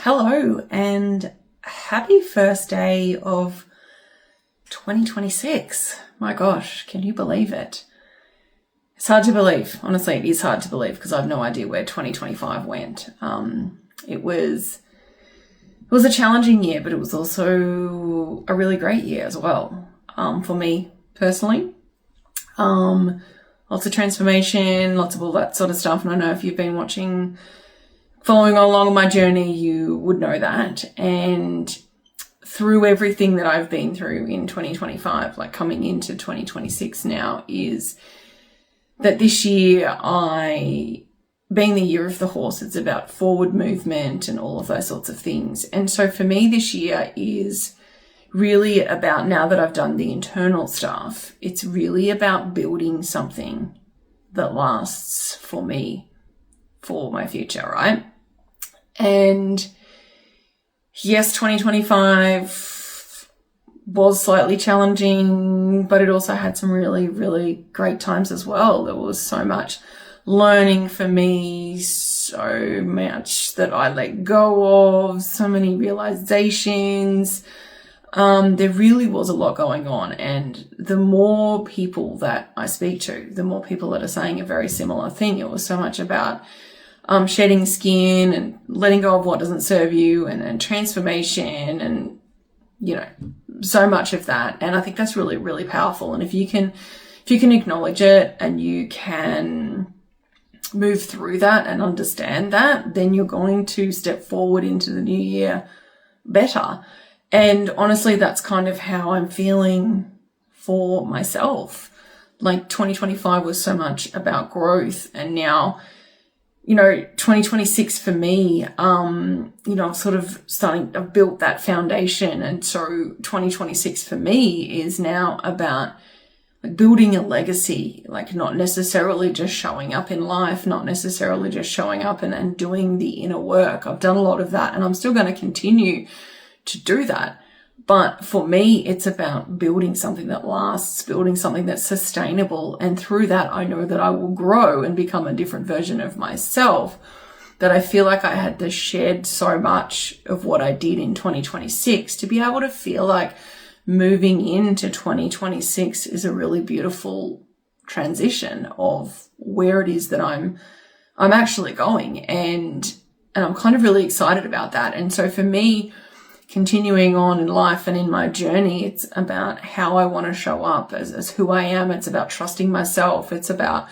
Hello and happy first day of 2026. My gosh, can you believe it? It's hard to believe. Honestly, it is hard to believe because I have no idea where 2025 went. It was a challenging year, but it was also a really great year as well. For me personally, lots of transformation, lots of all that sort of stuff. And I know if you've been following along my journey, you would know that. And through everything that I've been through in 2025, like coming into 2026 now, is that this year, being the year of the horse, it's about forward movement and all of those sorts of things. And so for me, this year is really about, now that I've done the internal stuff, it's really about building something that lasts for me, for my future, right? And yes, 2025 was slightly challenging, but it also had some really, really great times as well. There was so much learning for me, so much that I let go of, so many realizations. There really was a lot going on. And the more people that I speak to, the more people that are saying a very similar thing. It was so much about shedding skin and letting go of what doesn't serve you, and transformation, and, so much of that. And I think that's really, really powerful. And if you can acknowledge it and you can move through that and understand that, then you're going to step forward into the new year better. And honestly, that's kind of how I'm feeling for myself. Like 2025 was so much about growth, and now 2026 for me, I've built that foundation. And so 2026 for me is now about building a legacy, like not necessarily just showing up in life, not necessarily just showing up and doing the inner work. I've done a lot of that and I'm still going to continue to do that. But for me, it's about building something that lasts, building something that's sustainable. And through that, I know that I will grow and become a different version of myself, that I feel like I had to shed so much of what I did in 2026 to be able to feel like moving into 2026 is a really beautiful transition of where it is that I'm actually going. And I'm kind of really excited about that. And so for me, continuing on in life and in my journey, it's about how I want to show up as who I am. It's about trusting myself. It's about,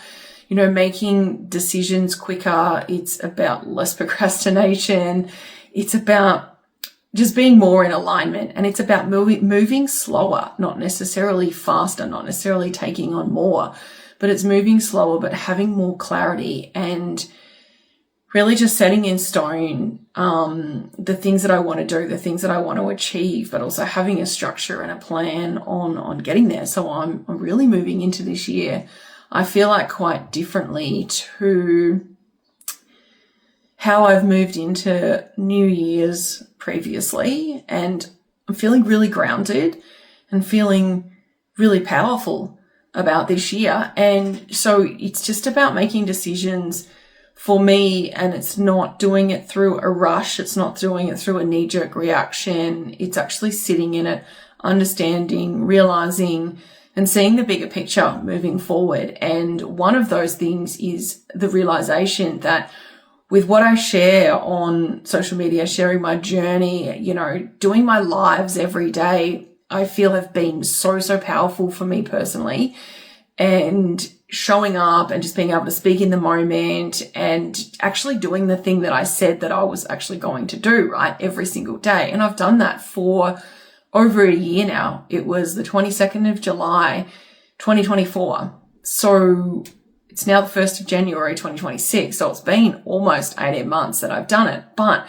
making decisions quicker. It's about less procrastination. It's about just being more in alignment, and it's about moving slower, not necessarily faster, not necessarily taking on more, but it's moving slower, but having more clarity, and really just setting in stone the things that I want to do, the things that I want to achieve, but also having a structure and a plan on getting there. So I'm really moving into this year, I feel like, quite differently to how I've moved into New Year's previously. And I'm feeling really grounded and feeling really powerful about this year. And so it's just about making decisions for me, and it's not doing it through a rush. It's not doing it through a knee-jerk reaction. It's actually sitting in it, understanding, realizing, and seeing the bigger picture moving forward. And one of those things is the realization that with what I share on social media, sharing my journey, doing my lives every day, I feel have been so, so powerful for me personally. And showing up and just being able to speak in the moment and actually doing the thing that I said that I was actually going to do, right, every single day. And I've done that for over a year now. It was the 22nd of July, 2024. So it's now the 1st of January, 2026. So it's been almost 18 months that I've done it. But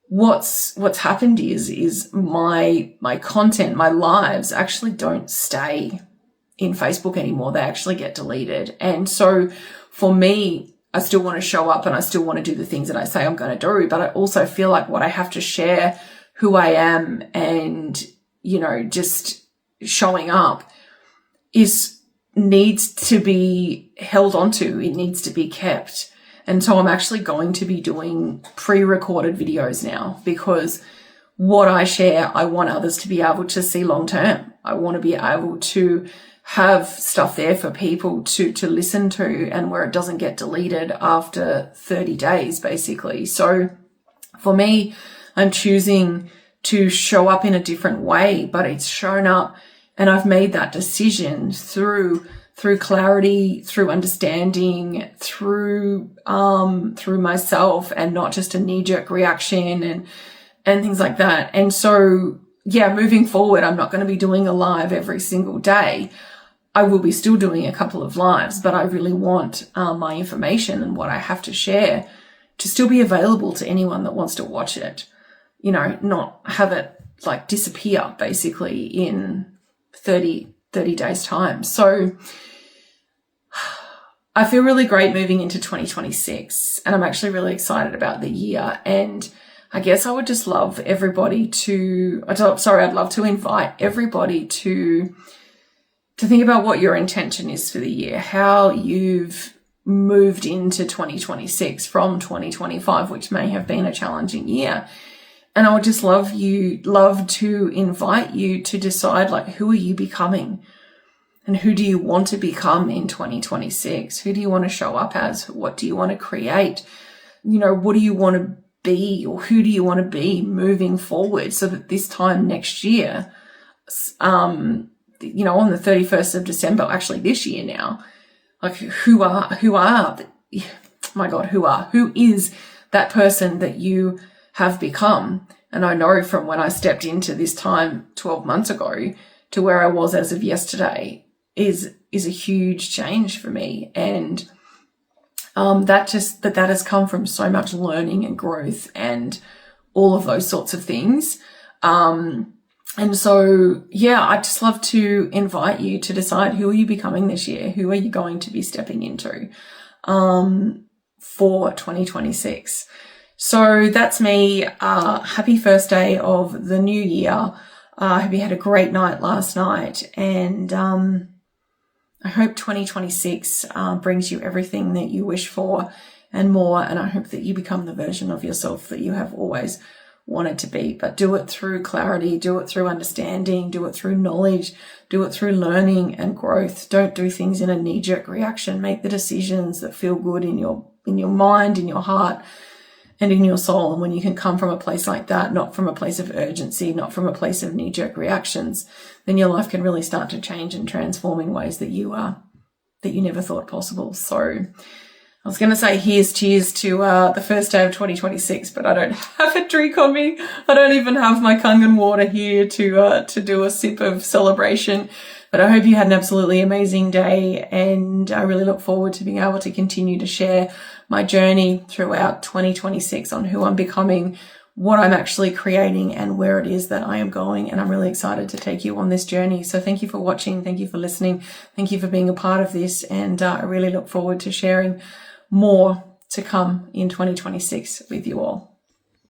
what's happened is my content, my lives actually don't stay in Facebook anymore. They actually get deleted. And so for me, I still want to show up and I still want to do the things that I say I'm going to do, but I also feel like what I have to share, who I am, and, just showing up needs to be held onto. It needs to be kept. And so I'm actually going to be doing pre-recorded videos now, because what I share, I want others to be able to see long term. I want to be able to have stuff there for people to listen to, and where it doesn't get deleted after 30 days, basically. So for me, I'm choosing to show up in a different way, but it's shown up, and I've made that decision through clarity, through understanding, through myself, and not just a knee-jerk reaction and things like that. And so, yeah, moving forward, I'm not going to be doing a live every single day. I will be still doing a couple of lives, but I really want my information and what I have to share to still be available to anyone that wants to watch it. You know, not have it like disappear basically in 30 days time. So I feel really great moving into 2026, and I'm actually really excited about the year. And I guess I would just love everybody I'd love to invite everybody to think about what your intention is for the year, how you've moved into 2026 from 2025, which may have been a challenging year. And I would just love to invite you to decide, like, who are you becoming? And who do you want to become in 2026? Who do you want to show up as? What do you want to create? You know, what do you want to be, or who do you want to be moving forward, so that this time next year, on the 31st of December, actually this year now, like who is that person that you have become? And I know from when I stepped into this time 12 months ago to where I was as of yesterday is a huge change for me. And that has come from so much learning and growth and all of those sorts of things. And so, yeah, I'd just love to invite you to decide, who are you becoming this year? Who are you going to be stepping into for 2026? So that's me. Happy first day of the new year. I hope you had a great night last night, and I hope 2026 brings you everything that you wish for and more. And I hope that you become the version of yourself that you have always wanted to be. But do it through clarity, do it through understanding, do it through knowledge, do it through learning and growth. Don't do things in a knee-jerk reaction. Make the decisions that feel good in your mind, in your heart, and in your soul. And when you can come from a place like that, not from a place of urgency, not from a place of knee-jerk reactions, then your life can really start to change and transform in ways that you never thought possible. So I was going to say here's cheers to the first day of 2026, but I don't have a drink on me. I don't even have my Kangen water here to do a sip of celebration. But I hope you had an absolutely amazing day, and I really look forward to being able to continue to share my journey throughout 2026 on who I'm becoming, what I'm actually creating, and where it is that I am going. And I'm really excited to take you on this journey. So thank you for watching. Thank you for listening. Thank you for being a part of this. And I really look forward to sharing more to come in 2026 with you all.